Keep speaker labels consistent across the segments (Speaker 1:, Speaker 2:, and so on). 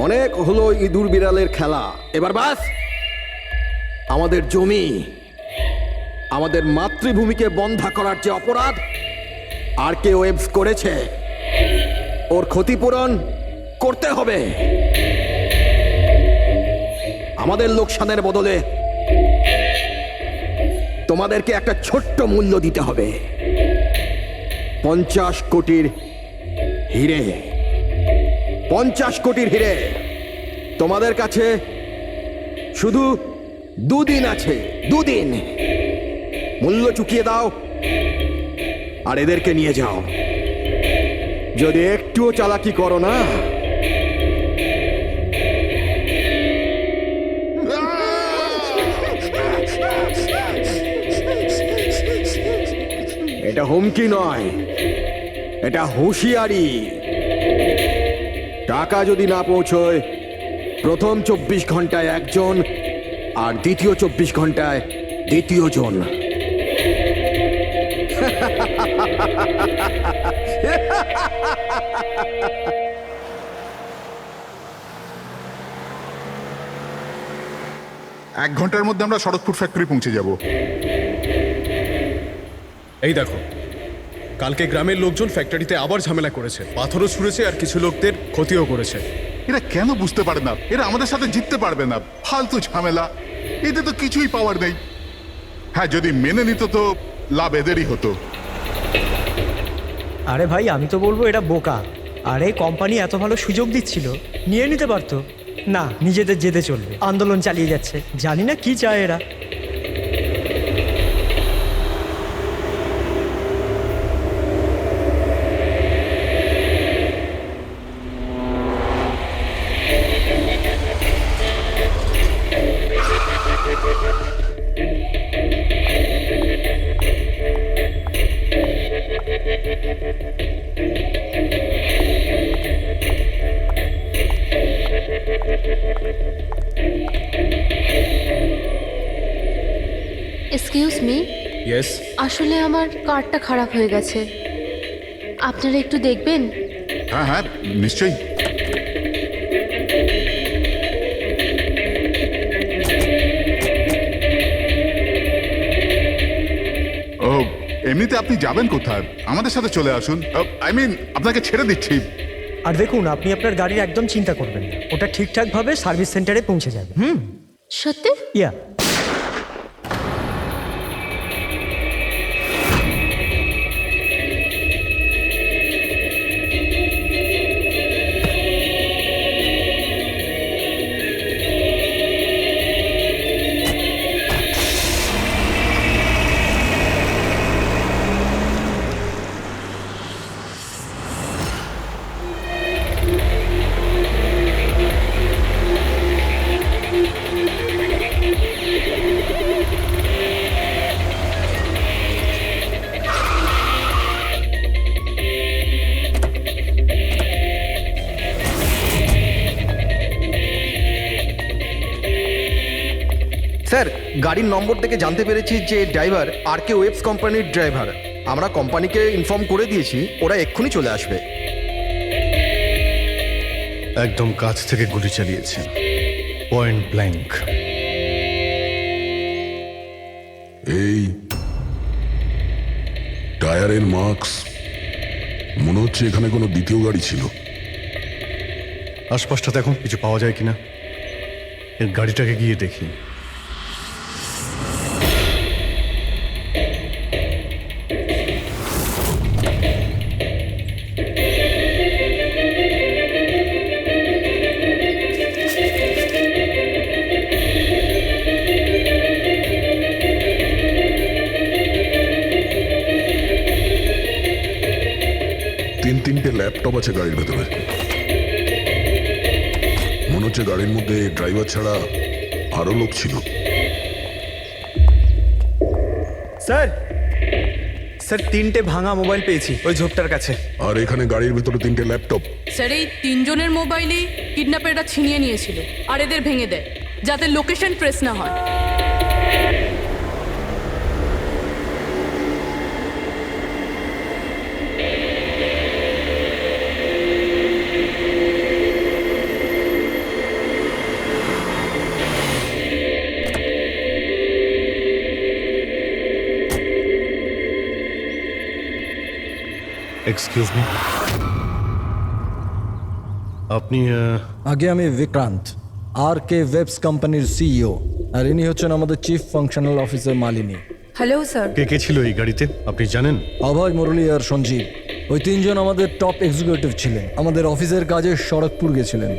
Speaker 1: অনেক হলো ইঁদুর বিড়ালের খেলা, এবার বাস। আমাদের জমি, আমাদের মাতৃভূমিকে বন্ধা করার যে অপরাধ আর কে ওয়েবস করেছে, ওর ক্ষতিপূরণ করতে হবে। আমাদের লোকসানের বদলে তোমাদেরকে একটা ছোট্ট মূল্য দিতে হবে। 50 কোটির হিরে। 50 কোটির হিরে। তোমাদের কাছে শুধু 2 দিন আছে, 2 দিন। মূল্য চুকিয়ে দাও আর এদেরকে নিয়ে যাও। যদি একটুও চালাকি করো না, এটা হুমকি নয়, এটা হুঁশিয়ারি। টাকা যদি না পৌঁছয়, প্রথম 24 ঘন্টায় একজন আর দ্বিতীয় 24 ঘন্টায় দ্বিতীয় জন।
Speaker 2: এক ঘন্টার মধ্যে আমরা শরৎপুর ফ্যাক্টরি পৌঁছে যাব।
Speaker 3: এই দেখো, কালকে গ্রামের লোকজন ফ্যাক্টরিতে আবার ঝামেলা করেছে, পাথরও ছুঁড়েছে আর কিছু লোকদের ক্ষতিও করেছে।
Speaker 2: এরা কেন বুঝতে পারে না এরা আমাদের সাথে জিততে পারবে না? ফালতু ঝামেলা, এতে তো কিছুই পাওয়ার নেই। হ্যাঁ, যদি মেনে নিত তো লাভ এদেরই হতো।
Speaker 4: আরে ভাই, আমি তো বলবো এটা বোকা। আরে কোম্পানি এত ভালো সুযোগ দিচ্ছিল, নিয়ে নিতে পারতো। না, নিজেদের জেদে চলবে, আন্দোলন চালিয়ে যাচ্ছে। জানি না কি চায় এরা।
Speaker 5: Excuse me,
Speaker 3: yes.
Speaker 5: আসলে আমার কার্ডটা খারাপ হয়ে গেছে, আপনারা একটু দেখবেন?
Speaker 2: হ্যাঁ হ্যাঁ, নিশ্চয়ই। ও, এমনিতে আপনি যাবেন কোথায়? আমাদের সাথে চলে আসুন। আই মিন, আপনাকে ছেড়ে দিচ্ছি।
Speaker 4: আর দেখুন, আপনি আপনার গাড়ির একদম চিন্তা করবেন না, ওটা ঠিকঠাকভাবে সার্ভিস সেন্টারে পৌঁছে যাবে।
Speaker 5: সত্যি?
Speaker 4: ইয়া।
Speaker 1: স্যার, গাড়ির নম্বর থেকে জানতে পেরেছি যে ড্রাইভার আর কে ওয়েবস কোম্পানির ড্রাইভার। আমরা কোম্পানিকে ইনফর্ম করে দিয়েছি, ওরা এক্ষুনি চলে আসবে।
Speaker 6: একদম কাছ থেকে গুলি চালিয়েছেন, পয়েন্ট ব্ল্যাঙ্ক।
Speaker 7: এই টায়ারের মার্কস, মনে হচ্ছে এখানে কোনো দ্বিতীয় গাড়ি ছিল।
Speaker 6: আশপাশটাতে এখন কিছু পাওয়া যায় কিনা, এর গাড়িটাকে গিয়ে দেখি।
Speaker 7: তিনটে ল্যাপটপ আছে গাড়ির ভেতরে। মনে হচ্ছে গাড়ির মধ্যে ড্রাইভার ছাড়া আরো লোক ছিল।
Speaker 8: স্যার, স্যার 3টে ভাঙা মোবাইল পেয়েছি ওই ঝোপটার কাছে।
Speaker 7: আর এখানে গাড়ির ভেতরে 3টে ল্যাপটপ।
Speaker 9: স্যার, এই 3 জনের মোবাইলই কিডন্যাপাররা ছিনিয়ে নিয়েছিল আর এদের ভেঙে দেয়, যাতে লোকেশন ট্রেস না হয়।
Speaker 6: এক্সকিউজ মি, আপনি
Speaker 10: আগে আমি বিক্রান্ত, আর কে ওয়েবস কোম্পানির সিইও, আর ইনি হচ্ছেন আমাদের chief functional officer Malini.
Speaker 11: Hello sir.
Speaker 6: কে কে ছিল এই গাড়িতে আপনি জানেন?
Speaker 10: অভয়, মুরলী আর সঞ্জীব, ওই তিনজন আমাদের টপ এক্সিকিউটিভ ছিলেন। আমাদের অফিসের কাজে শরৎপুর গেছিলেন।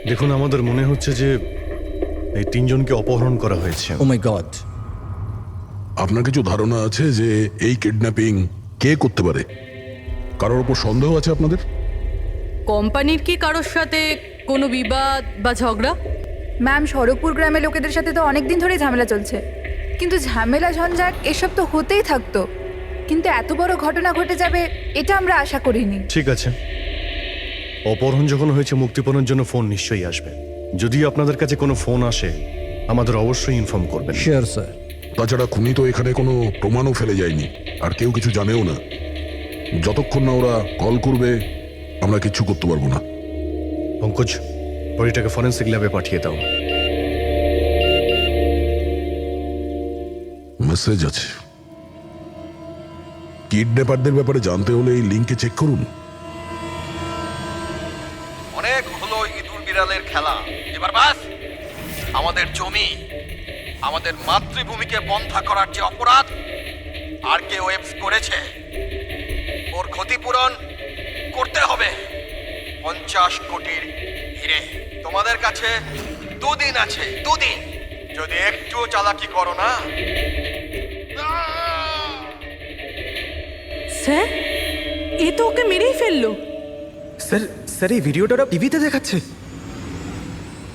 Speaker 6: দেখুন, আমাদের মনে হচ্ছে যে এই তিনজনকে অপহরণ করা হয়েছে।
Speaker 10: ও মাই গড।
Speaker 7: আপনার কিছু ধারণা আছে যে এই কিডন্যাপিং কে করতে পারে? কারোর ওপর সন্দেহ আছে আপনাদের?
Speaker 9: কোম্পানির কি কারোর সাথে কোনো বিবাদ বা ঝগড়া?
Speaker 11: ম্যাম, শরৎপুর গ্রামের লোকেদের সাথে তো অনেক দিন ধরেই ঝামেলা চলছে, কিন্তু ঝামেলা ঝঞ্ঝাট এসব তো হতেই থাকতো, কিন্তু এত বড় ঘটনা ঘটে যাবে এটা আমরা আশা করিনি।
Speaker 6: ঠিক আছে, অপহরণ যখন হয়েছে, মুক্তিপণের জন্য ফোন নিশ্চয়ই আসবে। যদি আপনাদের কাছে কোনো ফোন আসে আমাদের অবশ্যই ইনফর্ম করবেন।
Speaker 10: Sure sir.
Speaker 7: তাছাড়া খুনি তো এখানে কোনো প্রমাণও ফেলে যায়নি, আর কেউ কিছু জানেও না। যতক্ষণ না ওরা কল করবে আমরা কিচ্ছু করতে পারবো না।
Speaker 6: পঙ্কজ, বডিটাকে ফরেন্সিক ল্যাবে পাঠিয়ে দাও।
Speaker 7: মেসেজ আছে। কিডন্যাপারদের ব্যাপারে জানতে হলে এই লিঙ্কে চেক করুন।
Speaker 1: অনেক হলো ইঁদুর বিড়ালের খেলা, এবার বাস। আমাদের জমি, আমাদের মাতৃভূমিকে বন্ধা করার যে অপরাধ আর কে ওয়েবস করেছে, ওর ক্ষতিপূরণ করতে হবে 50 কোটির হিরে। তোমাদের কাছে 2 দিন আছে, 2 দিন। যদি একটু চালাকি করো না।
Speaker 9: স্যার, এ তো ওকে মেরেই ফেললো।
Speaker 8: স্যার এই ভিডিওটা ওরা টিভিতে দেখাচ্ছে।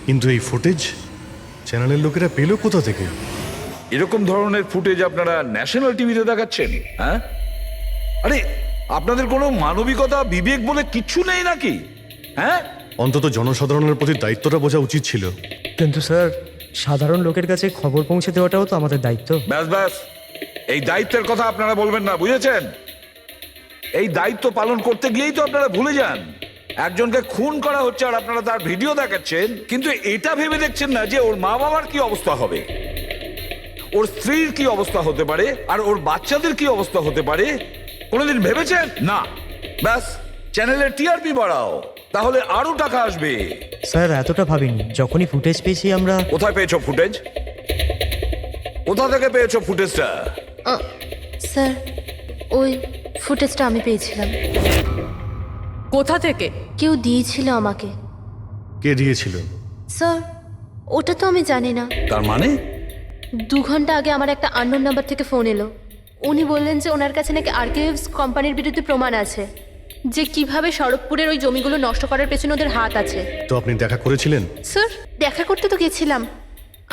Speaker 6: কিন্তু এই ফুটেজ চ্যানেলের লোকেরা পেল কোথা থেকে?
Speaker 12: এরকম ধরনের ফুটেজ আপনারা ন্যাশনাল টিভিতে দেখাচ্ছেন? হ্যাঁ, আরে আপনাদের কোনো মানবিকতা বিবেক বলে কিচ্ছু নেই নাকি? হ্যাঁ,
Speaker 6: অন্তত জনসাধারণের প্রতি দায়িত্বটা বোঝা উচিত ছিল।
Speaker 4: কিন্তু স্যার, সাধারণ লোকের কাছে খবর পৌঁছে দেওয়াটাও তো আমাদের দায়িত্ব।
Speaker 12: ব্যাস ব্যাস, এই দায়িত্বের কথা আপনারা বলবেন না, বুঝেছেন? এই দায়িত্ব পালন করতে গিয়েই তো আপনারা ভুলে যান একজনকে খুন করা হচ্ছে, আর আপনারা তার ভিডিও দেখাচ্ছেন, কিন্তু এটা ভেবে দেখছেন না যে ওর মা বাবার কি অবস্থা হবে, ওর স্ত্রীর কি অবস্থা হতে পারে, আর ওর বাচ্চাদের কি অবস্থা হতে পারে। কোনোদিন ভেবেছেন? না। ব্যাস, চ্যানেলের টিআরপি বাড়াও, তাহলে আরো টাকা আসবে।
Speaker 4: স্যার, এতটা ভাবিনি। যখনই ফুটেজ পেয়েছি আমরা।
Speaker 12: কোথায় পেয়েছো ফুটেজ? কোথা থেকে পেয়েছো ফুটেজটা?
Speaker 5: স্যার, ওই ফুটেজটা আমি পেয়েছিলাম।
Speaker 9: কোথা থেকে?
Speaker 5: কেউ দিয়েছিল আমাকে।
Speaker 6: কে দিয়েছিল?
Speaker 5: স্যার, ওটা তো আমি জানি না।
Speaker 12: তার মানে?
Speaker 5: 2 ঘন্টা আগে আমার একটা আননোন নাম্বার থেকে ফোন এলো। উনি বললেন যে ওনার কাছে নাকি আরকেএফস কোম্পানির বিরুদ্ধে প্রমাণ আছে, যে কিভাবে শরৎপুরের ওই জমিগুলো নষ্ট করার পেছনে ওদের হাত আছে।
Speaker 6: তো আপনি দেখা করেছিলেন?
Speaker 5: স্যার, দেখা করতে তো গেছিলাম,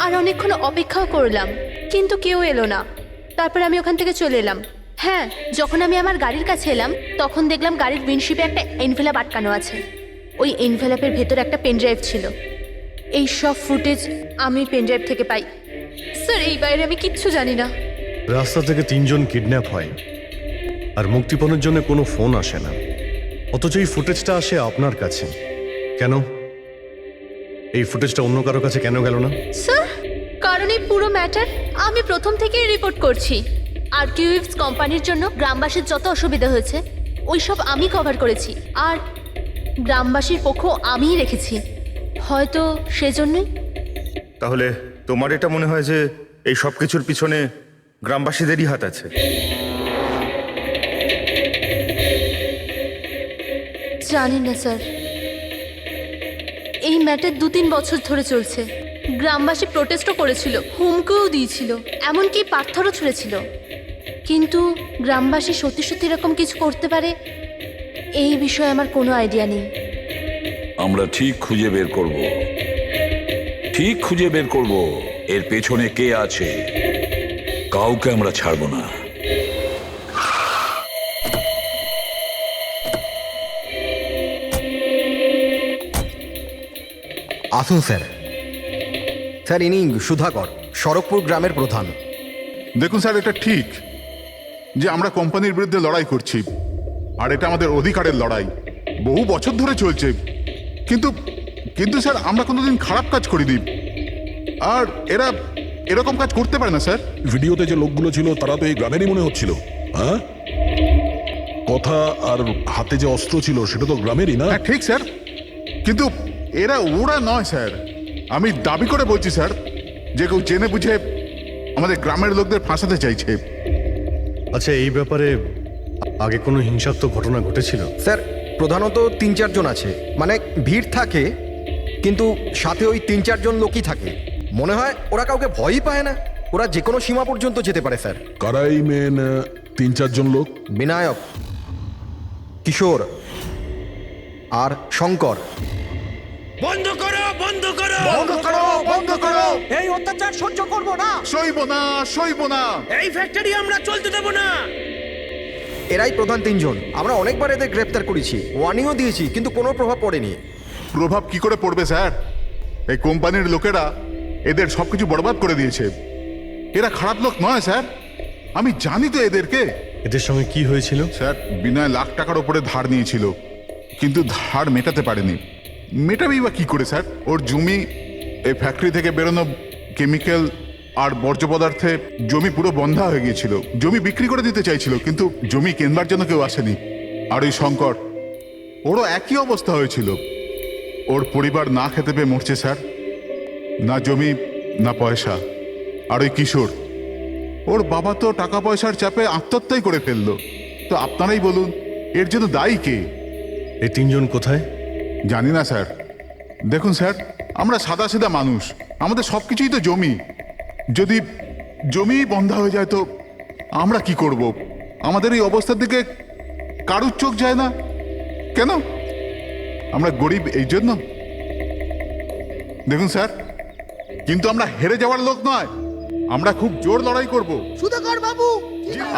Speaker 5: আর অনেকক্ষণ অপেক্ষাও করলাম, কিন্তু কেউ এলো না। তারপরে আমি ওখান থেকে চলে এলাম। হ্যাঁ, যখন আমি আমার গাড়ির কাছে এলাম তখন দেখলাম গাড়ির উইন্ডশিপে একটা এনভেলাপ আটকানো আছে। ওই এনভেলাপের ভেতর একটা পেনড্রাইভ ছিল। এই সব ফুটেজ আমি পেনড্রাইভ থেকে পাই। স্যার, এই বাইরে আমি কিচ্ছু জানি না।
Speaker 6: রাস্তা থেকে 3 জন কিডন্যাপ হয় আর মুক্তিপণের জন্য কোনো ফোন আসে না, অথচ এই ফুটেজটা আসে আপনার কাছে। কেন এই ফুটেজটা অন্য কারো কাছে কেন গেল না?
Speaker 5: স্যার, কারণ এই পুরো ম্যাটার আমি প্রথম থেকেই রিপোর্ট করছি। আরকেএফস কোম্পানির জন্য গ্রামবাসীর যত অসুবিধা হয়েছে ওই সব আমি কভার করেছি, আর গ্রামবাসীর পক্ষ আমিই রেখেছি। হয়তো সেজন্যই।
Speaker 8: তাহলে তোমার এটা মনে হয় যে এই সব কিছুর পিছনে গ্রামবাসীদেরই হাত আছে?
Speaker 5: জানি না স্যার, এই ম্যাটার 2-3 বছর ধরে চলছে। গ্রামবাসী প্রোটেস্টও করেছিল, হুমকিও দিয়েছিল, এমনকি পাথরও ছুঁড়েছিল, কিন্তু গ্রামবাসী সত্যি সত্যি এরকম কিছু করতে পারে এই বিষয়ে আমার কোনো আইডিয়া নেই।
Speaker 12: আমরা ঠিক খুঁজে বের করব, ঠিক খুঁজে বের করব এর পেছনে কে আছে। কাউকে আমরা ছাড়বো না।
Speaker 1: আসুন স্যার। স্যার, ইনি সুধাকর, শরৎপুর গ্রামের প্রধান।
Speaker 2: দেখুন স্যার, এটা ঠিক যে আমরা কোম্পানির বিরুদ্ধে লড়াই করছি, আর এটা আমাদের অধিকারের লড়াই, বহু বছর ধরে চলছে। কিন্তু কিন্তু স্যার, আমরা কোনোদিন খারাপ কাজ করিনি, আর এরা এরকম কাজ করতে পারে না স্যার।
Speaker 7: ভিডিওতে যে লোকগুলো ছিল তারা তো এই গ্রামেরই মনে হচ্ছিল। হ্যাঁ, কথা আর হাতে যে অস্ত্র ছিল সেটা তো গ্রামেরই না?
Speaker 2: হ্যাঁ ঠিক স্যার, কিন্তু ওরা নয় স্যার। আমি দাবি করে বলছি স্যার, যে কেউ জেনে বুঝে আমাদের গ্রামের লোকদের ফাঁসাতে চাইছে।
Speaker 6: আচ্ছা, এই ব্যাপারে আগে কোনো হিংসাত্মক ঘটনা ঘটেছিল?
Speaker 1: স্যার প্রধানত 3-4 জন আছে, মানে ভিড় থাকে কিন্তু সাথে ওই 3-4 জন লোকই থাকে। মনে হয় ওরা কাউকে ভয়ই পায় না, ওরা যে কোনো সীমা পর্যন্ত যেতে পারে স্যার।
Speaker 7: কারাই মেন 3-4 জন লোক?
Speaker 1: বিনায়ক, কিশোর আর শঙ্কর।
Speaker 4: বন্ধ করো, বন্ধ করো,
Speaker 2: বন্ধ করো, বন্ধ করো!
Speaker 4: এই অত্যাচার সহ্য করব না।
Speaker 2: সইব না, সইব না!
Speaker 4: এই ফ্যাক্টরি আমরা চলতে দেব না।
Speaker 1: এরাই প্রধান 3 জন। আমরা অনেকবার এদের গ্রেপ্তার করেছি, ওয়ার্নিংও দিয়েছি, কিন্তু কোনো প্রভাব পড়েনি।
Speaker 2: প্রভাব কি করে পড়বে স্যার? এই কোম্পানির লোকেরা এদের সবকিছু বরবাদ করে দিয়েছে। এরা খারাপ লোক নয় স্যার, আমি জানি তো এদেরকে।
Speaker 6: এদের সঙ্গে কি হয়েছিল?
Speaker 2: স্যার, বিনয় লাখ টাকার ওপরে ধার নিয়েছিল, কিন্তু ধার মেটাতে পারেনি। মেটাবেই বা কি করে স্যার? ওর জমি, এই ফ্যাক্টরি থেকে বেরোনো কেমিক্যাল আর বর্জ্য পদার্থে জমি পুরো বন্ধা হয়ে গিয়েছিল। জমি বিক্রি করে দিতে চাইছিল, কিন্তু জমি কেনবার জন্য কেউ আসেনি। আর ওই শঙ্কর, ওরও একই অবস্থা হয়েছিল। ওর পরিবার না খেতে পেয়ে মরছে স্যার, না জমি না পয়সা। আর ওই কিশোর, ওর বাবা তো টাকা পয়সার চাপে আত্মহত্যাই করে ফেললো। তো আপনারাই বলুন, এর জন্য দায়ী কে?
Speaker 6: এই 3 জন কোথায়?
Speaker 2: জানি না স্যার। দেখুন স্যার, আমরা সাদা সিধা মানুষ, আমাদের সব কিছুই তো জমি। যদি জমি বন্ধা হয়ে যায় তো আমরা কি করব? আমাদের এই অবস্থার দিকে কারুর চোখ যায় না কেন? আমরা গরিব এই জন্য? দেখুন স্যার, কিন্তু আমরা হেরে যাওয়ার লোক নয়, আমরা খুব জোর লড়াই করব।
Speaker 4: সুধাকর বাবু,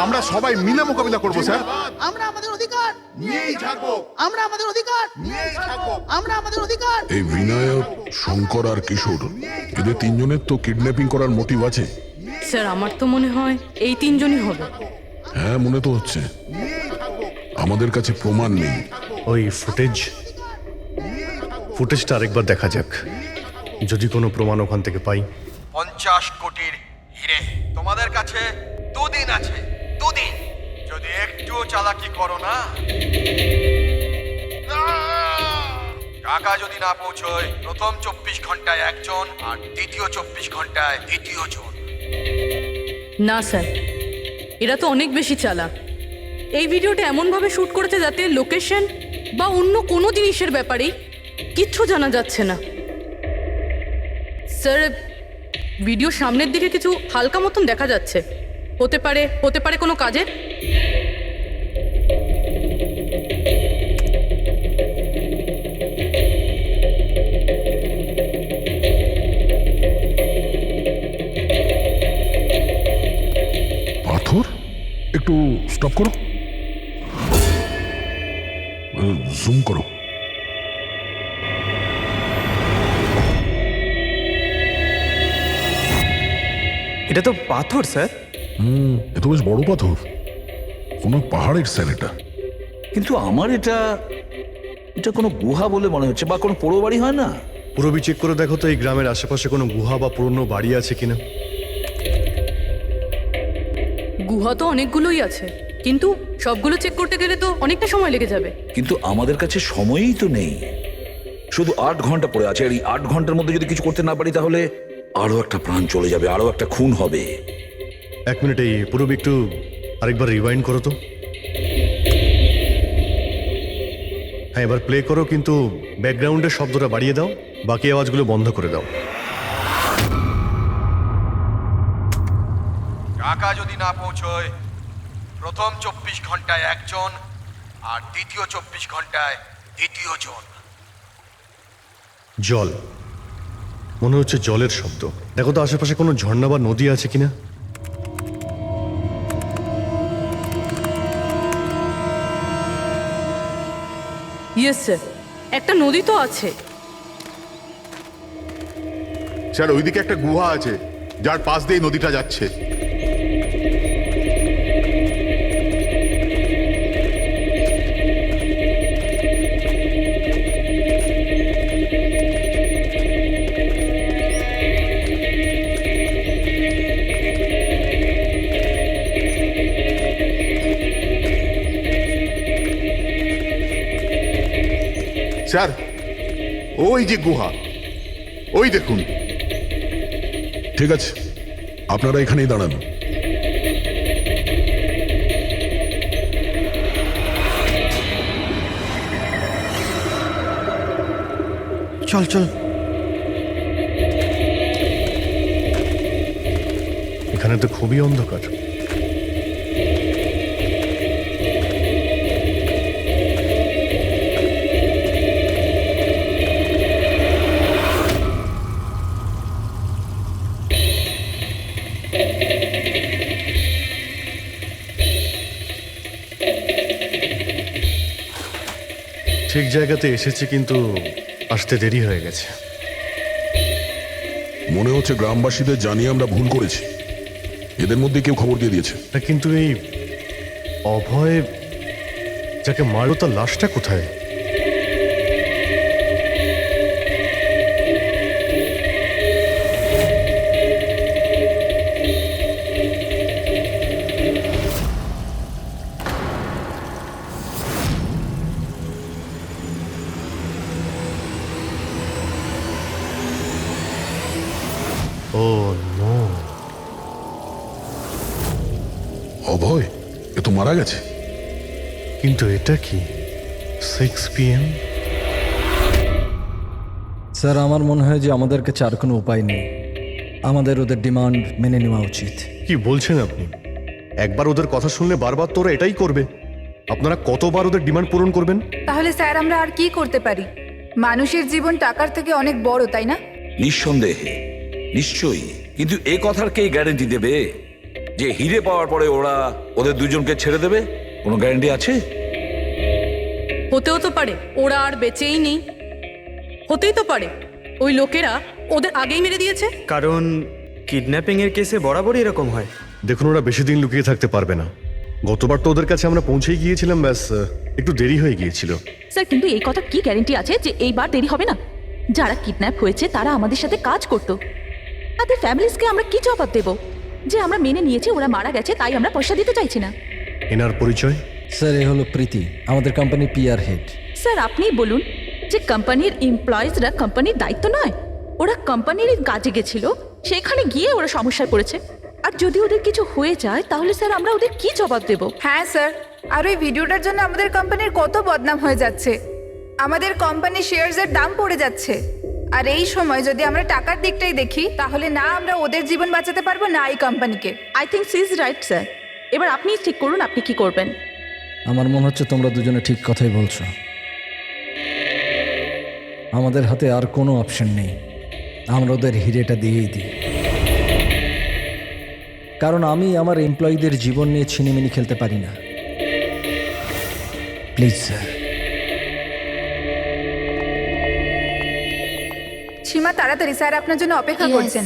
Speaker 2: আমরা সবাই মিলে মোকাবিলা করব স্যার।
Speaker 4: আমরা আমাদের অধিকার
Speaker 2: নিয়েই থাকবো,
Speaker 4: আমরা আমাদের অধিকার
Speaker 2: নিয়েই থাকবো।
Speaker 4: আমরা আমাদের অধিকার।
Speaker 7: এই বিনায়ক, শঙ্কর আর কিশোর, এদের 3 জনের তো কিডন্যাপিং করার মোটিভ আছে।
Speaker 9: স্যার আমার তো মনে হয় এই 3 জনই হবে।
Speaker 7: হ্যাঁ, মনে তো হচ্ছে। আমাদের কাছে প্রমাণ নেই।
Speaker 6: ওই ফুটেজটা আরেকবার দেখা যাক, যদি কোনো প্রমাণ ওখান থেকে পাই।
Speaker 1: 50 কোটির হিরে তোমাদের কাছে 2 দিন আছে, 2 দিন। যদি একটুও চালাকি করো না, টাকা যদি না পৌঁছয়, প্রথম 24 ঘন্টায় একজন আর দ্বিতীয় 24 ঘন্টায় দ্বিতীয় জন।
Speaker 9: না স্যার, এরা তো অনেক বেশি চালাক। এই ভিডিওটা এমনভাবে শ্যুট করেছে যাতে লোকেশন বা অন্য কোনো জিনিসের ব্যাপারেই কিচ্ছু জানা যাচ্ছে না। স্যার, ভিডিও সামনের দিকে কিছু হালকা মতন দেখা যাচ্ছে। হতে পারে কোনো কাজের।
Speaker 7: পাথর, একটু স্টপ করো, জুম করো।
Speaker 8: এটা তো পাথর স্যার।
Speaker 7: এ তো বেশ বড় পাথর, কোনো পাহাড়ের স্যার এটা।
Speaker 12: কিন্তু আমার এটা কোনো গুহা বলে মনে হচ্ছে, বা কোনো পোড়ো বাড়ি হয় না?
Speaker 6: পুরবি চেক করে দেখো তো এই গ্রামের আশেপাশে কোনো গুহা বা পুরনো বাড়ি আছে কিনা।
Speaker 9: গুহা তো অনেকগুলোই আছে, কিন্তু সবগুলো চেক করতে গেলে তো অনেকটা সময় লেগে যাবে।
Speaker 12: কিন্তু আমাদের কাছে সময়ই তো নেই, শুধু 8 ঘন্টা পড়ে আছে। আর এই 8 ঘন্টার মধ্যে যদি কিছু করতে না পারি, তাহলে আরো একটা প্রাণ চলে যাবে, আরো একটা খুন হবে।
Speaker 6: 1 মিনিট, এই পুরবি একটু আরেকবার রিওয়াইন্ড করো তো। হ্যাঁ, এবার প্লে করো, কিন্তু ব্যাকগ্রাউন্ডের শব্দটা বাড়িয়ে দাও, বাকি আওয়াজগুলো বন্ধ করে দাও।
Speaker 1: টাকা যদি না পৌঁছয়, প্রথম 24 ঘন্টায় একজন আর দ্বিতীয় 24 ঘন্টায় দ্বিতীয় জন।
Speaker 6: জল, মনে হচ্ছে জলের শব্দ। দেখো তো আশেপাশে কোনো ঝর্ণা বা নদী আছে কিনা।
Speaker 9: ইয়েস স্যার, একটা নদী তো আছে।
Speaker 2: স্যার, ওইদিকে একটা গুহা আছে, যার পাশ দিয়ে নদীটা যাচ্ছে। স্যার ওই যে গুহা, ওই দেখুন।
Speaker 7: ঠিক আছে, আপনারা এখানেই দাঁড়ান।
Speaker 10: চল চল।
Speaker 6: এখানে তো খুবই অন্ধকার। ঠিক জায়গাতে এসেছি, কিন্তু আসতে দেরি হয়ে গেছে।
Speaker 7: মনে হচ্ছে গ্রামবাসীদের জানিয়ে আমরা ভুল করেছি। এদের মধ্যে কেউ খবর দিয়ে দিয়েছে।
Speaker 6: না, কিন্তু এই অভয় যাকে মারলো তার লাশটা কোথায়? ও নো,
Speaker 7: অভয় এ তো মারা গেছে।
Speaker 6: কিন্তু এটা কি 6 PM?
Speaker 10: স্যার, আমার মনে হয় যে আমাদের কাছে আর কোনো উপায় নেই। আমাদের ওদের ডিমান্ড মেনে নেওয়া উচিত।
Speaker 6: কি বলছেন আপনি? একবার ওদের কথা শুনলে বারবার তোরা এটাই করবে? আপনারা কতবার ওদের ডিমান্ড পূরণ করবেন?
Speaker 11: তাহলে স্যার আমরা আর কি করতে পারি? মানুষের জীবন টাকার থেকে অনেক বড়, তাই না?
Speaker 12: নিঃসন্দেহে, নিশ্চয়ই। কিন্তু এ কথার কে গ্যারেন্টি দেবে যে হিরে পাওয়ার পরে ওরা ওদের দুজনকে ছেড়ে দেবে? কোনো গ্যারেন্টি আছে?
Speaker 9: হতেও তো পারে ওরা আর বেঁচেই নেই। হতেই তো পারে ওই লোকেরা ওদের আগেই মেরে দিয়েছে।
Speaker 8: কারণ কিডন্যাপিং এর কেসে বরাবরই এরকম হয়।
Speaker 6: দেখুন, ওরা বেশি দিন লুকিয়ে থাকতে পারবে না। গতবার তো ওদের কাছে আমরা পৌঁছেই গিয়েছিলাম, ব্যাস একটু দেরি হয়ে গিয়েছিল।
Speaker 13: স্যার, কিন্তু এই কথা কি গ্যারেন্টি আছে যে এইবার দেরি হবে না? যারা কিডন্যাপ হয়েছে তারা আমাদের সাথে কাজ করতো। তাদের ফ্যামিলিজকে আমরা কি জবাব দেব যে আমরা মেনে নিয়েছি ওরা মারা গেছে, তাই আমরা পয়সা দিতে চাইছি না?
Speaker 6: এনার পরিচয়?
Speaker 10: স্যার, এ হলো প্রীতি, আমাদের কোম্পানির পিআর হেড।
Speaker 13: স্যার, আপনিই বলুন যে কোম্পানির এমপ্লয়িজরা কোম্পানির দায়িত্ব নয়। ওরা কোম্পানির কাজে গেছিল, সেখানে গিয়ে ওরা সমস্যায় পড়েছে। আর যদি ওদের কিছু হয়ে যায় তাহলে স্যার আমরা ওদের কি জবাব দেব?
Speaker 11: হ্যাঁ স্যার, আর ওই ভিডিওটার জন্য আমাদের কোম্পানির কত বদনাম হয়ে যাচ্ছে। আমাদের কোম্পানির শেয়ারসের দাম পড়ে যাচ্ছে। আর এই সময় যদি আমরা টাকার দিকটাই দেখি, তাহলে না আমরা ওদের জীবন বাঁচাতে পারবো, না এই কোম্পানিকে।
Speaker 13: I think she is right sir. এবার আপনি ঠিক করুন আপনি কি করবেন।
Speaker 10: আমার মনে হচ্ছে তোমরা দুজনে ঠিক কথাই বলছো। আমাদের হাতে আর কোনো অপশন নেই, আমরা ওদের হিরেটা দিয়েই দিই। কারণ আমি আমার এমপ্লয়ীদের জীবন নিয়ে ছিনিমিনি খেলতে পারি না। Please sir.
Speaker 11: সীমা, তাড়াতাড়ি, স্যার আপনার জন্য অপেক্ষা করছেন।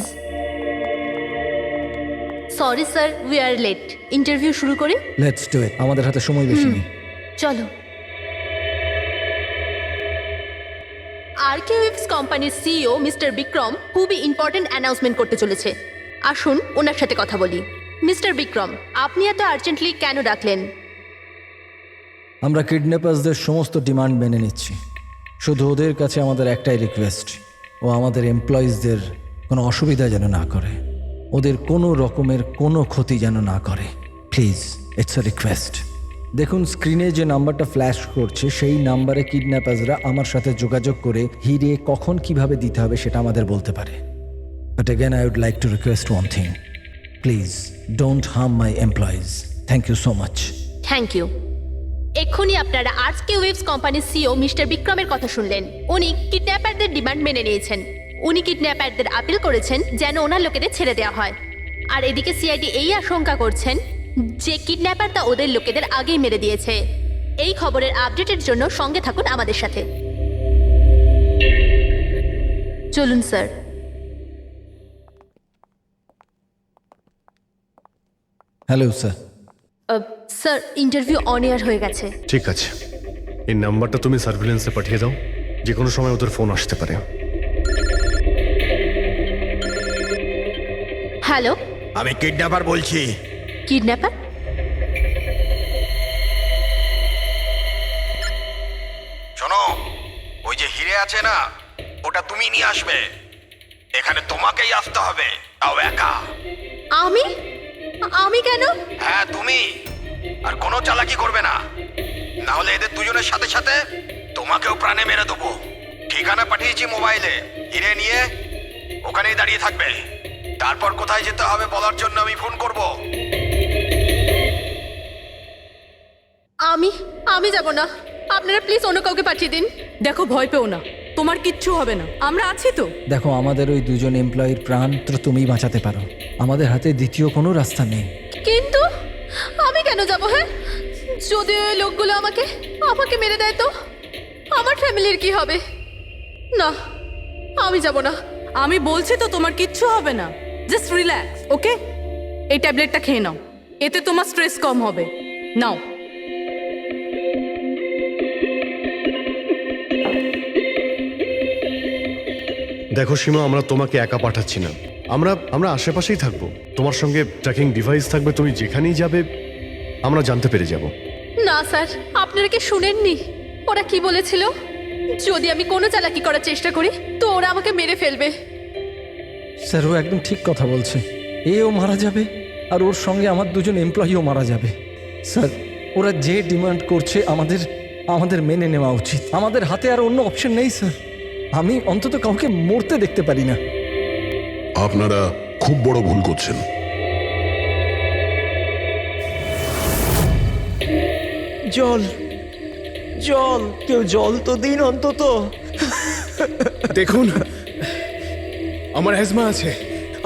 Speaker 5: Sorry sir, we are late. Interview শুরু করি?
Speaker 10: লেটস ডু ইট, আমাদের হাতে সময় বেশি নেই।
Speaker 5: চলো। আরকেওএফস কোম্পানির সিইও মিস্টার বিক্রম খুবই ইম্পর্টেন্ট অ্যানাউন্সমেন্ট করতে চলেছে। আসুন ওনার সাথে কথা বলি। মিস্টার বিক্রম, আপনি এত আর্জেন্টলি কেন ডাকলেন?
Speaker 10: আমরা কিডন্যাপার্সদের সমস্ত ডিমান্ড মেনে নিচ্ছি। শুধু ওদের কাছে আমাদের একটাই রিকোয়েস্ট, ও আমাদের এমপ্লয়িজদের কোনো অসুবিধা যেন না করে, ওদের কোনো রকমের কোনো ক্ষতি যেন না করে। Please, it's a request. দেখুন, স্ক্রিনে যে নাম্বারটা ফ্ল্যাশ করছে সেই নাম্বারে কিডন্যাপার্সরা আমার সাথে যোগাযোগ করে হিরে কখন কিভাবে দিতে হবে সেটা আমাদের বলতে পারে। But again I would like to request one thing, please don't harm my employees. Thank you so much.
Speaker 5: Thank you. এক্ষুনি আপনারা আরকেওএফস কোম্পানির সিইও মিস্টার বিক্রমের কথা শুনলেন। উনি কিডন্যাপারদের ডিমান্ড মেনে নিয়েছেন। উনি কিডন্যাপারদের আপিল করেছেন যেন ওনার লোকেদের ছেড়ে দেওয়া হয়। আর এদিকে সিআইডি এই আশঙ্কা করছেন যে কিডন্যাপারটা ওদের লোকেদের আগেই মেরে দিয়েছে। এই খবরের আপডেটের জন্য সঙ্গে থাকুন আমাদের সাথে। চলুন sir.
Speaker 10: Hello sir.
Speaker 5: Sir, interview on air হয়ে গেছে।
Speaker 6: ঠিক আছে, এই নাম্বারটা তুমি সার্ভিলেন্সে পাঠিয়ে দাও, যে কোনো সময় ওদের ফোন আসতে পারে।
Speaker 5: হ্যালো,
Speaker 1: আমি কিডন্যাপার বলছি।
Speaker 5: কিডন্যাপার?
Speaker 1: শোনো, ওই হিরে আছে না, ওটা তুমি নিয়ে আসবে। এখানে তোমাকেই আসতে হবে, তাও একা।
Speaker 5: আমি আমি কেন?
Speaker 1: হ্যাঁ তুমি, আর কোনো চালাকি করবে না, না হলে এদের দুজনের সাথে সাথে তোমাকেও প্রাণে মেরে দেবো। ঠিকানা পাঠিয়েছি মোবাইলে, হিরে নিয়ে ওখানেই দাঁড়িয়ে থাকবে। তারপর কোথায় যেতে হবে বলার জন্য আমি ফোন করব।
Speaker 5: আমি যাব না, আপনারা প্লিজ অন্য কাউকে পাঠিয়ে দিন।
Speaker 9: দেখো, ভয় পেও না, তোমার কিচ্ছু হবে না, আমরা আছি তো।
Speaker 10: দেখো, আমাদের ওই দুজন এমপ্লয়ির প্রাণ তো তুমিই বাঁচাতে পারো, আমাদের হাতে দ্বিতীয় কোনো রাস্তা নেই।
Speaker 5: কিন্তু আমি কেন যাব? হ্যাঁ, যদি ওই লোকগুলো আমাকে মেরে দেয় তো আমার ফ্যামিলির কি হবে? না, আমি যাব না।
Speaker 9: আমি বলছি তো তোমার কিচ্ছু হবে না, জাস্ট রিল্যাক্স, ওকে? এই ট্যাবলেটটা খেয়ে নাও, এতে তোমার স্ট্রেস কম হবে। নাও।
Speaker 6: দেখো সীমা, আমরা তোমাকে একা পাঠাচ্ছি না, আমরা আশেপাশেই থাকবো, তোমার সঙ্গে ট্র্যাকিং ডিভাইস থাকবে, তুমি যেখানেই যাবে আমরা জানতে পেরে যাব।
Speaker 5: না স্যার, আপনারা কি শুনেননি ওরা কি বলেছিল? যদি আমি কোনো চালাকি করার চেষ্টা করি তো ওরা আমাকে মেরে ফেলবে।
Speaker 10: স্যার, ও একদম ঠিক কথা বলছে। এও মারা যাবে আর ওর সঙ্গে আমার দুজন এমপ্লয়িও মারা যাবে। স্যার, ওরা যে ডিমান্ড করছে আমাদের মেনে নেওয়া উচিত। আমাদের হাতে আর অন্য অপশন নেই স্যার। আমি অন্তত কাউকে মরতে দেখতে পারি না।
Speaker 7: আপনারা খুব বড় ভুল করছেন।
Speaker 4: জল জল, কেউ জল তো দিন অন্তত।
Speaker 3: দেখুন, আমার অ্যাজমা আছে,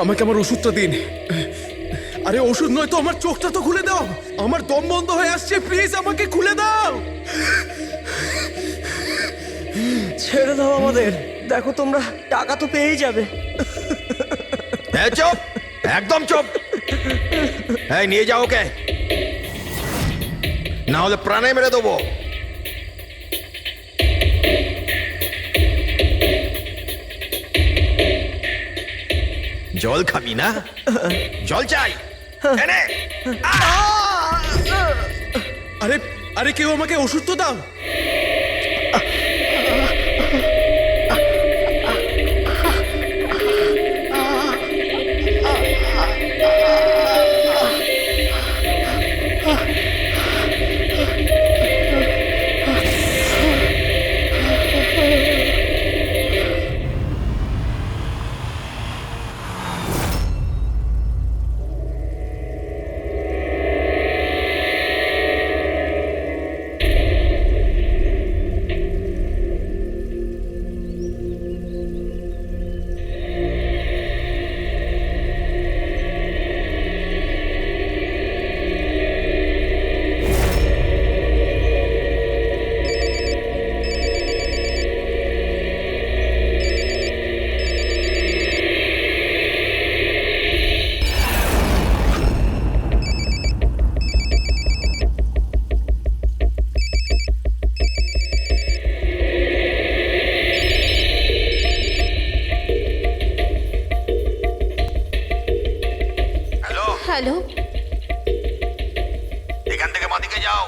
Speaker 3: আমাকে আমার ওষুধটা দিন। আরে ওষুধ নয় তো, আমার চোখটা তো খুলে দাও, আমার দম বন্ধ হয়ে আসছে, প্লিজ আমাকে খুলে দাও।
Speaker 4: ছেড়ে দাও আমাদের, দেখো তোমরা টাকা তো পেয়েই যাবে।
Speaker 1: চুপ, একদম চুপ। এই নিয়ে যাও ওকে, না হলে প্রাণে মেরে দেবো। জল খাবি না? জল চাই, এনে।
Speaker 3: আরে আরে, কেউ আমাকে ওষুধ তো দাও।
Speaker 5: হ্যালো,
Speaker 1: এখান থেকে বাঁদিকে যাও,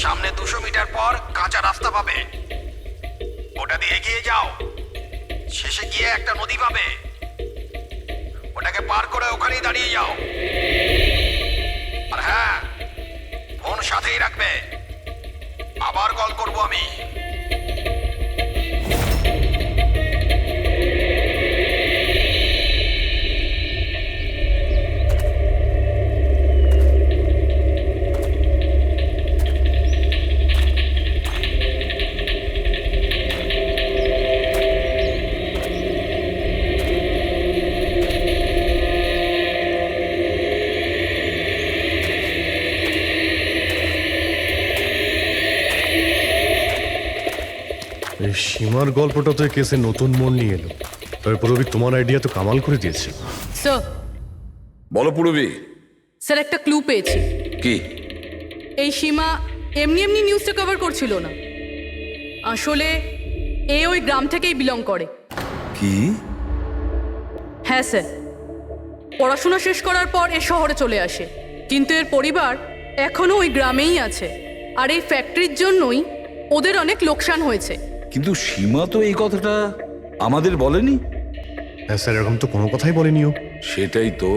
Speaker 1: সামনে 200 মিটার পর কাঁচা রাস্তা পাবে, ওটা দিয়ে এগিয়ে যাও। শেষে গিয়ে একটা নদী পাবে, ওটাকে পার করে ওখানেই দাঁড়িয়ে যাও। আর হ্যাঁ, ফোন সাথেই রাখবে, আবার কল করব আমি।
Speaker 6: এই সীমার গল্পটা তো এই কেসে নতুন মন নিয়ে এলো। তবে পুরবি, তোমার আইডিয়া তো কামাল করে দিয়েছে।
Speaker 9: স্যার,
Speaker 12: বলো পুরবি।
Speaker 9: স্যার, একটা ক্লু পেয়েছি।
Speaker 12: কি?
Speaker 9: এই সীমা এমনি এমনি নিউজটা কভার করছিল না, আসলে এ ওই গ্রাম থেকেই বিলং করে।
Speaker 12: কি?
Speaker 9: হ্যাঁ স্যার, পড়াশোনা শেষ করার পর এ শহরে চলে আসে, কিন্তু এর পরিবার এখনো ওই গ্রামেই আছে। আর এই ফ্যাক্টরির জন্যই ওদের অনেক লোকসান হয়েছে।
Speaker 12: কিন্তু সীমা তো এই কথাটা আমাদের বলেনি।
Speaker 6: হ্যাঁ স্যার, এরকম তো কোনো কথাই বলেনিও।
Speaker 12: সেটাই তো।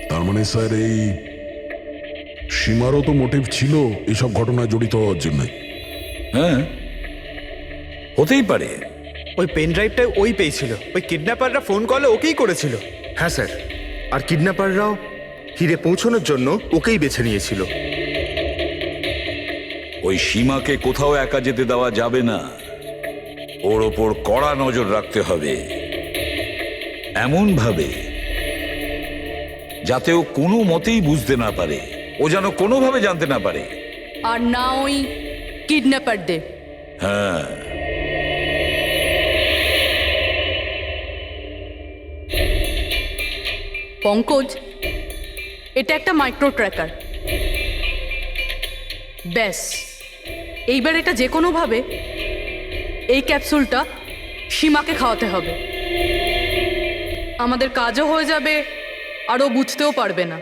Speaker 7: তার মানে স্যার এই সীমারও তো মোটিভ ছিল এসব ঘটনায় জড়িত হওয়ার জন্য।
Speaker 12: হ্যাঁ, হতেই পারে।
Speaker 8: ওই পেন ড্রাইভটা ওই পেয়েছিল, ওই কিডন্যাপাররা ফোন কলে ওকেই করেছিল।
Speaker 3: হ্যাঁ স্যার, আর কিডন্যাপাররাও হিরে পৌঁছানোর জন্য ওকেই বেছে নিয়েছিল।
Speaker 12: ওই সীমাকে কোথাও একা যেতে দেওয়া যাবে না, ওর ওপর কড়া নজর রাখতে হবে, এমন ভাবে যাতে ও কোনো মতেই বুঝতে না পারে, ও যেন কোনোভাবে জানতে না পারে।
Speaker 9: আর না ওই কিডন্যাপারদের।
Speaker 12: হ্যাঁ,
Speaker 9: পঙ্কজ, এটা একটা মাইক্রো ট্র্যাকার। ব্যাস, এইবার এটা যে কোনোভাবে এই ক্যাপসুলটা সীমাকে খাওয়াতে হবে। আমাদের কাজও হয়ে যাবে, আর ও বুঝতেও পারবে না।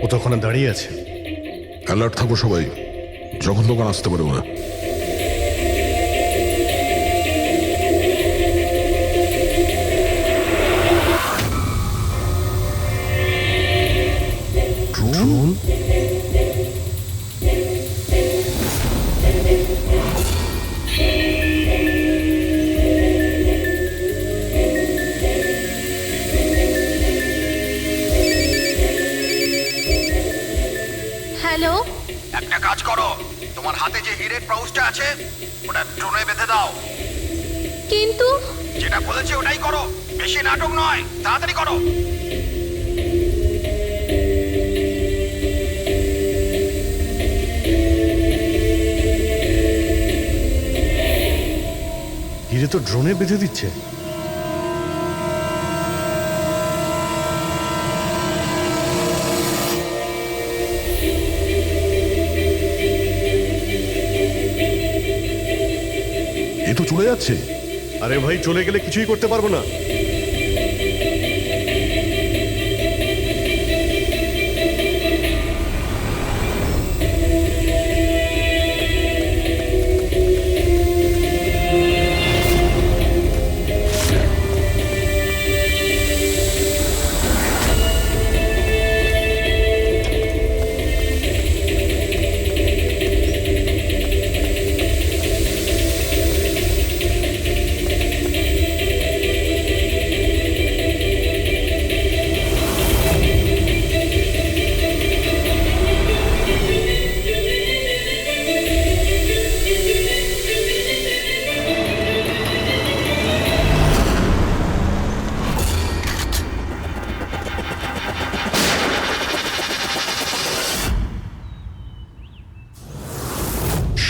Speaker 6: ও তো ওখানে দাঁড়িয়ে আছে।
Speaker 7: অ্যালার্ট থাকো সবাই, যখন তখন আসতে পারে ওরা।
Speaker 6: ড্রোন?
Speaker 5: হ্যালো,
Speaker 1: একটা কাজ করো, তোমার হাতে যে হিরের পাউচটা আছে ওটা ড্রোনে বেঁধে দাও।
Speaker 5: কিন্তু
Speaker 1: যেটা বলেছি ওটাই করো, বেশি নাটক নয়, তাড়াতাড়ি করো।
Speaker 6: হিরে তো ড্রোনে বেঁধে দিচ্ছে।
Speaker 7: এ তো চলে যাচ্ছে।
Speaker 6: আরে ভাই, চলে গেলে কিছুই করতে পারবো না।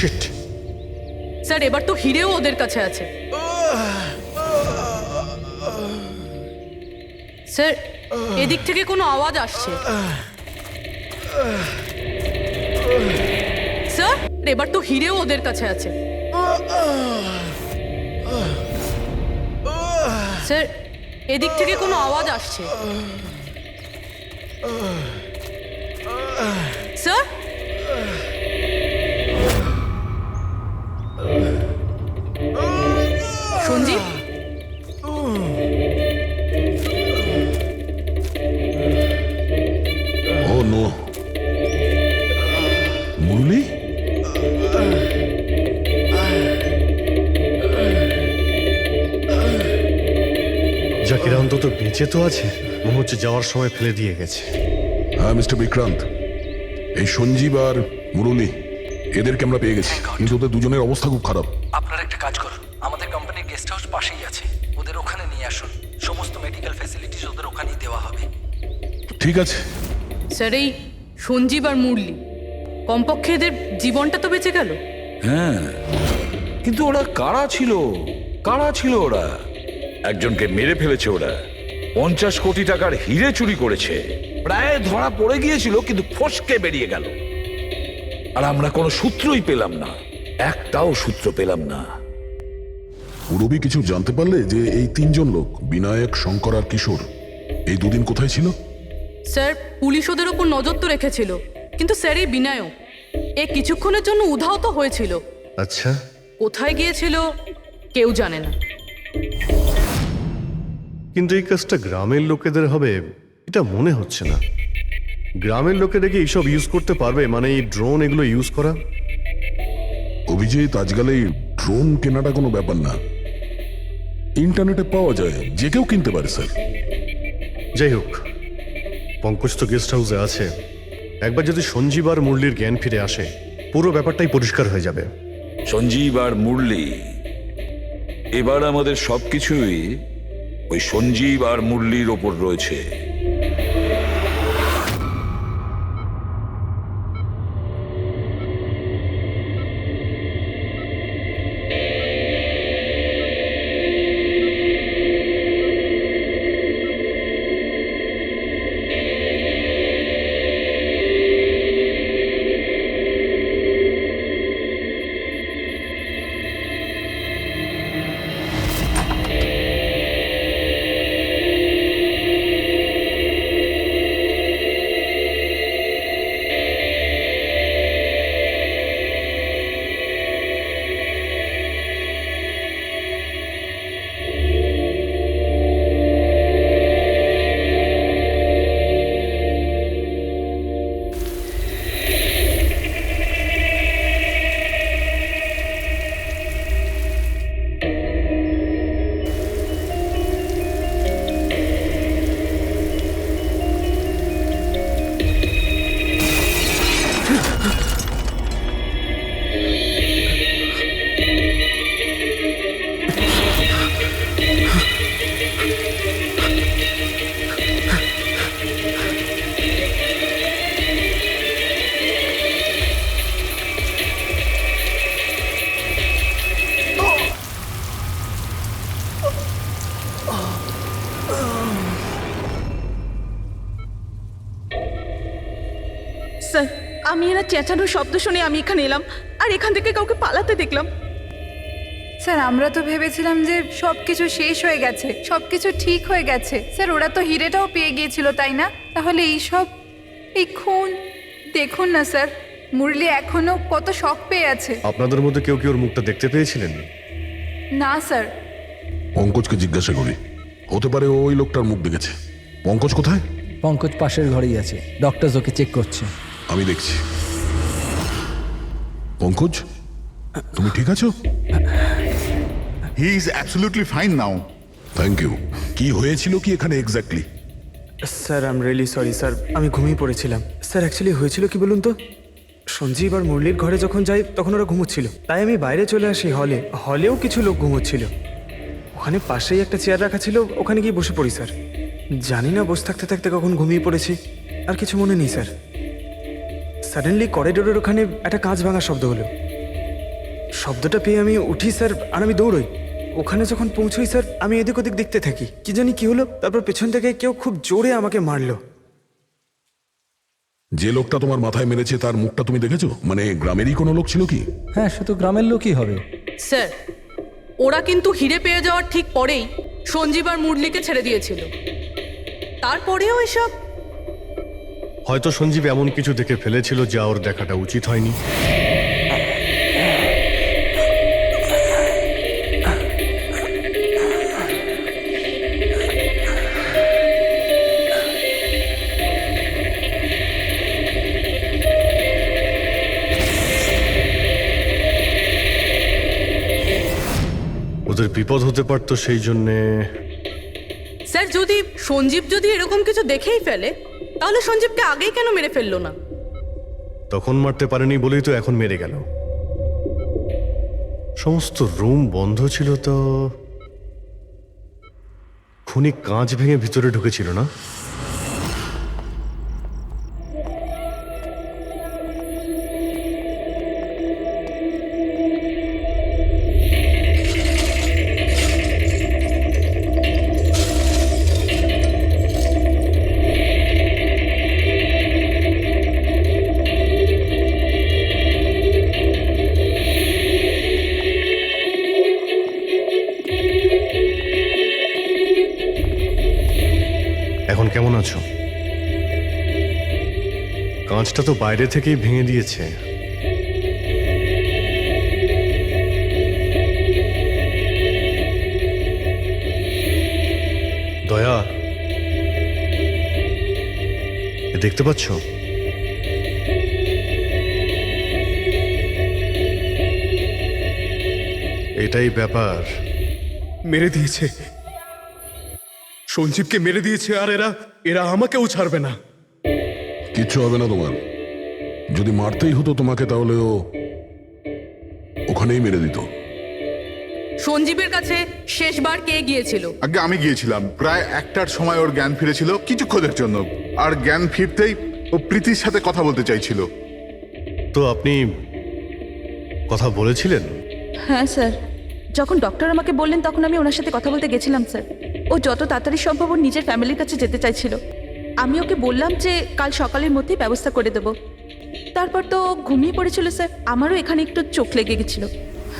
Speaker 6: শিট।
Speaker 9: স্যার এবার তো হিরেও ওদের কাছে আছে। স্যার এদিক থেকে কোনো আওয়াজ আসছে। স্যার এবার তো হিরেও ওদের কাছে আছে। স্যার এদিক থেকে কোনো আওয়াজ আসছে। স্যার সঞ্জীব,
Speaker 7: ও নো, মুরলি,
Speaker 6: জাকির অন্তত বেঁচে তো আছে, মনে হচ্ছে যাওয়ার সময় ফেলে দিয়ে গেছে।
Speaker 7: হ্যাঁ মিস্টার বিক্রান্ত, এই সঞ্জীব আর মুরলি এদেরকে আমরা পেয়ে গেছি, কিন্তু ওদের দুজনের অবস্থা খুব খারাপ।
Speaker 10: আপনারা একটা কাজ করুন, আমাদের কোম্পানির গেস্ট হাউস পাশেই আছে, ওদের ওখানে নিয়ে আসুন। সমস্ত মেডিকেল ফ্যাসিলিটিস ওদের ওখানেই দেওয়া হবে।
Speaker 7: ঠিক আছে।
Speaker 9: স্যার এই সঞ্জীব আর মুরলি, কমপক্ষে এদের জীবনটা তো বেঁচে গেল।
Speaker 12: হ্যাঁ, কিন্তু ওরা কারা ছিল? কারা ছিল ওরা? একজনকে মেরে ফেলেছে ওরা, 50 কোটি টাকার হিরে চুরি করেছে, প্রায় ধরা পড়ে গিয়েছিল কিন্তু ফসকে বেরিয়ে গেল। আর আমরা কোনো সূত্রই পেলাম না, একটাও সূত্র পেলাম না।
Speaker 7: রবি কিছু জানতে পারলে যে এই তিনজন লোক বিনায়ক, শঙ্কর আর কিশোর এই দুদিন কোথায় ছিল?
Speaker 9: স্যার পুলিশ ওদের ওপর নজর তো রেখেছিল, কিন্তু স্যার এই বিনায়ক এ কিছুক্ষণের জন্য উধাও তো হয়েছিল।
Speaker 6: আচ্ছা,
Speaker 9: কোথায় গিয়েছিল কেউ জানে না।
Speaker 6: কিন্তু এই কাজটা গ্রামের লোকেদের হবে এটা মনে হচ্ছে না। গ্রামের লোকেরা কি এইসব ইউজ করতে পারবে, মানে এই ড্রোন এগুলো ইউজ করা?
Speaker 7: অভিজিৎ, আজকাল এই ড্রোন কেনাটা কোনো ব্যাপার না, ইন্টারনেটে পাওয়া যায়, যে কেউ কিনতে পারে স্যার।
Speaker 6: যাই হোক, পঙ্কজ তো গেস্ট হাউসে আছে, একবার যদি সঞ্জীব আর মুরলির জ্ঞান ফিরে আসে পুরো ব্যাপারটাই পরিষ্কার হয়ে যাবে।
Speaker 12: সঞ্জীব আর মুরলি, এবার আমাদের সবকিছুই ওই সঞ্জীব আর মুরলির ওপর রয়েছে।
Speaker 13: স্যার আমি এরা চেঁচানোর শব্দ শুনে আমি এখানে এলাম, আর এখান থেকে কাউকে পালাতে দেখলাম।
Speaker 11: স্যার আমরা তো ভেবেছিলাম যে সবকিছু শেষ হয়ে গেছে, সবকিছু ঠিক হয়ে গেছে। স্যার ওরা তো হিরেটাও পেয়ে গিয়েছিল, তাই না? তাহলে এই সব, এই খুন, দেখুন না স্যার, মুরলি এখনো কত শক পেয়ে আছে।
Speaker 6: আপনাদের মধ্যে কেউ কি ওর মুখটা দেখতে পেয়েছিলেন?
Speaker 11: না স্যার।
Speaker 7: পঙ্কজকে জিজ্ঞাসা করি, হতে পারে ও ওই লোকটার মুখ দেখেছে। পঙ্কজ কোথায়?
Speaker 10: পঙ্কজ পাশের ঘরেই আছে, ডক্টর ওকে চেক করছে।
Speaker 7: আমি দেখছি। পঙ্কজ, তুমি ঠিক আছো?
Speaker 2: He is absolutely fine now.
Speaker 7: Thank you. কি হয়েছিল কি এখানে exactly?
Speaker 8: Sir I am really sorry sir, আমি ঘুমিয়ে পড়েছিলাম। স্যার অ্যাকচুয়ালি হয়েছিল কি বলুন তো, সঞ্জীব আর মুরলির ঘরে যখন যাই তখন ওরা ঘুমোচ্ছিল, তাই আমি বাইরে চলে আসি হলেও কিছু লোক ঘুমোচ্ছিল। ওখানে পাশেই একটা চেয়ার রাখা ছিল, ওখানে গিয়ে বসে পড়ি স্যার। জানি না বসে থাকতে থাকতে কখন ঘুমিয়ে পড়েছি, আর কিছু মনে নেই স্যার। সাডেনলি করিডোরের ওখানে একটা কাঁচ ভাঙার শব্দ হলো, শব্দটা পেয়ে আমি উঠি স্যার, আর আমি দৌড়ই। ওখানে যখন পৌঁছই স্যার, আমি এদিক ওদিক দেখতে থাকি, কি জানি কি হলো। তারপর পেছন থেকে কেউ খুব জোরে আমাকে মারলো।
Speaker 7: যে লোকটা তোমার মাথায় মেরেছে তার মুখটা তুমি দেখেছো? মানে গ্রামেরই কোনো লোক ছিল কি?
Speaker 10: হ্যাঁ, সে তো গ্রামের লোকই হবে।
Speaker 9: স্যার, ওরা কিন্তু হিরে পেয়ে যাওয়ার ঠিক পরেই সঞ্জীব আর মুরলিকে ছেড়ে দিয়েছিল। তারপরেও এসব।
Speaker 6: হয়তো সঞ্জীব এমন কিছু দেখে ফেলেছিল যা ওর দেখাটা উচিত হয়নি। ওদের বিপদ হতে পারতো, সেই জন্যে।
Speaker 9: স্যার, সঞ্জীব যদি এরকম কিছু দেখেই ফেলে, তাহলে সঞ্জীবকে আগেই কেন মেরে ফেললো না?
Speaker 6: তখন মারতে পারেনি বলেই তো এখন মেরে গেল। সমস্ত রুম বন্ধ ছিল, তো খুনি কাঁচ ভেঙে ভিতরে ঢুকেছিল না? এখন কেমন আছো? কাঁচটা তো বাইরে থেকেই ভেঙে দিয়েছে। দয়া, দেখতে পাচ্ছ? এটাই ব্যাপার।
Speaker 3: মেরে দিয়েছে, সঞ্জীবকে মেরে দিয়েছে, আর এরা আমাকেও ছাড়বে না।
Speaker 7: কিচ্ছু হবে না তোমার। যদি মারতেই হতো তোমাকে, তাহলে ও ওখানেই মেরে দিত।
Speaker 9: সঞ্জীবের কাছে শেষবার কে গিয়েছিল?
Speaker 2: আগে আমি গিয়েছিলাম। প্রায় 1টার সময় ওর জ্ঞান ফিরেছিল, কিছুক্ষণের জন্য। আর জ্ঞান ফিরতেই ও প্রীতির সাথে কথা বলতে চাইছিল।
Speaker 6: তো আপনি কথা বলেছিলেন?
Speaker 13: হ্যাঁ স্যার, যখন ডক্টর আমাকে বললেন তখন আমি ওনার সাথে কথা বলতে গেছিলাম স্যার। ও যত তাড়াতাড়ি সম্ভব ওর নিজের ফ্যামিলির কাছে যেতে চাইছিল। আমি ওকে বললাম যে কাল সকালের মধ্যেই ব্যবস্থা করে দেব। তারপর তো ঘুমিয়ে পড়েছিল স্যার। আমারও এখানে একটু চোখ লেগে গেছিল।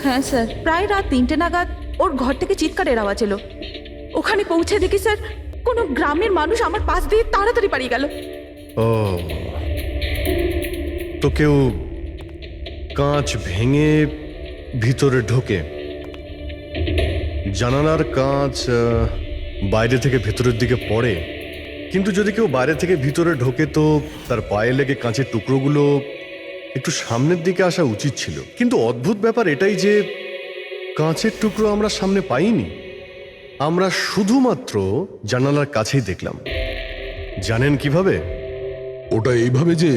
Speaker 13: হ্যাঁ স্যার, প্রায় রাত 3টে নাগাদ ওর ঘর থেকে চিৎকারের আওয়াজ এলো। ওখানে পৌঁছে দেখি স্যার, কোনো গ্রামের মানুষ আমার পাশ দিয়ে তাড়াতাড়ি পালিয়ে গেল।
Speaker 6: ও, তো কেউ কাঁচ ভেঙে ভিতরে ঢোকে? জানালার কাঁচ বাইরে থেকে ভেতরের দিকে পড়ে, কিন্তু যদি কেউ বাইরে থেকে ভিতরে ঢোকে তো তার পায়ে লেগে কাঁচের টুকরোগুলো একটু সামনের দিকে আসা উচিত ছিল। কিন্তু অদ্ভুত ব্যাপার এটাই যে কাঁচের টুকরো আমরা সামনে পাইনি। আমরা শুধুমাত্র জানালার কাছেই দেখলাম। জানেন কিভাবে?
Speaker 7: ওটা এইভাবে যে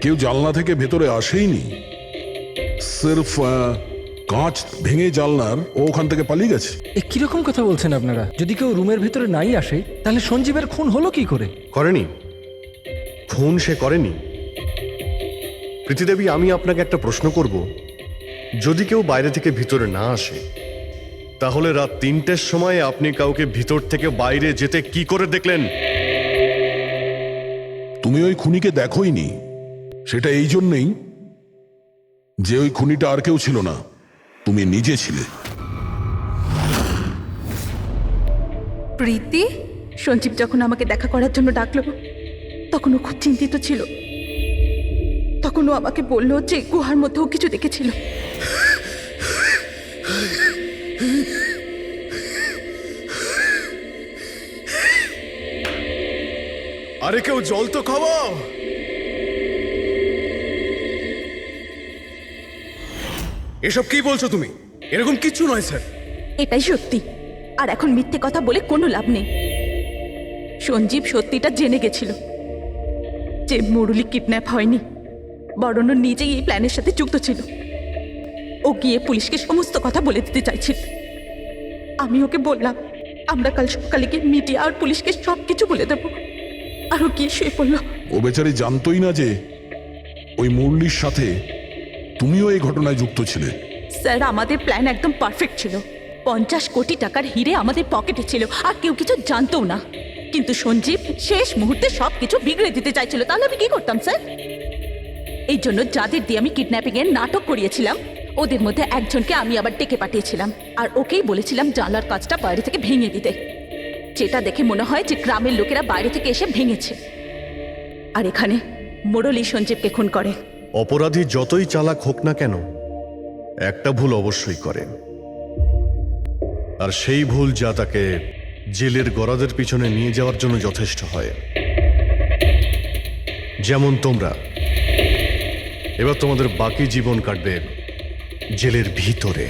Speaker 7: কেউ জানলা থেকে ভেতরে আসেইনি, সির্ফ কাঁচ ভেঙে জানলার ও ওখান থেকে পালিয়ে গেছে।
Speaker 10: এ কিরকম কথা বলছেন আপনারা? যদি কেউ রুমের ভিতরে নাই আসে, তাহলে সঞ্জীবের খুন হলো কি করে?
Speaker 6: করেনি, খুন সে করেনি। প্রীতিদেবী, আমি আপনাকে একটা প্রশ্ন করব। যদি কেউ বাইরে থেকে ভিতরে না আসে, তাহলে রাত 3টের সময় আপনি কাউকে ভিতর থেকে বাইরে যেতে কি করে দেখলেন?
Speaker 7: তুমি ওই খুনিকে দেখোইনি। সেটা এই জন্যেই যে ওই খুনিটা আর কেউ ছিল না, তুমি নিজে ছিলে।
Speaker 13: প্রীতি? সঞ্জীব যখন আমাকে দেখা করার জন্য ডাকলো, তখন ও খুব চিন্তিত ছিল। তখন ও আমাকে বলল যে গুহার মধ্যেও কিছু দেখেছিল।
Speaker 3: আরে কেউ জল তো খাওয়াও। এসব কি বলছো তুমি? এরকম কিচ্ছু নয় স্যার।
Speaker 13: এটাই সত্যি, আর এখন মিথ্যে কথা বলে কোনো লাভ নেই। সঞ্জীব সত্যিটা জেনে গেছিল যে মুরলি কিডন্যাপ হয়নি, বরং ও নিজেই এই প্ল্যানের সাথে যুক্ত ছিল। ও গিয়ে পুলিশকে সমস্ত কথা বলে দিতে চাইছিল। আমি ওকে বললাম আমরা কাল সকালে গিয়ে মিডিয়া আর পুলিশকে সব কিছু বলে দেব। আর ও গিয়ে শুয়ে পড়ল।
Speaker 7: ও বেচারি জানতোই না যে ওই মুরলির সাথে তুমিও এই ঘটনায় যুক্ত ছিলে।
Speaker 13: স্যার আমাদের প্ল্যান একদম পারফেক্ট ছিল। 50 কোটি টাকার হিরে আমাদের পকেটে ছিল আর কেউ কিছু জানতও না, কিন্তু সঞ্জীব শেষ মুহূর্তে সব কিছু বিগড়ে দিতে চাইছিল। তাহলে আমি কি করতাম স্যার? এই জন্য যাদের দিয়ে আমি কিডন্যাপিং এর নাটক করিয়েছিলাম ওদের মধ্যে একজনকে আমি আবার ডেকে পাঠিয়েছিলাম আর ওকেই বলেছিলাম জানলার কাজটা বাইরে থেকে ভেঙে দিতে, যেটা দেখে মনে হয় যে গ্রামের লোকেরা বাইরে থেকে এসে ভেঙেছে। আর এখানে মুরলী সঞ্জীবকে খুন করে।
Speaker 6: অপরাধী যতই চালাক হোক না কেন, একটা ভুল অবশ্যই করে, আর সেই ভুল যা তাকে জেলের গরাদের পিছনে নিয়ে যাওয়ার জন্য যথেষ্ট হয়। যেমন তোমরা এবার তোমাদের বাকি জীবন কাটবে জেলের ভিতরে।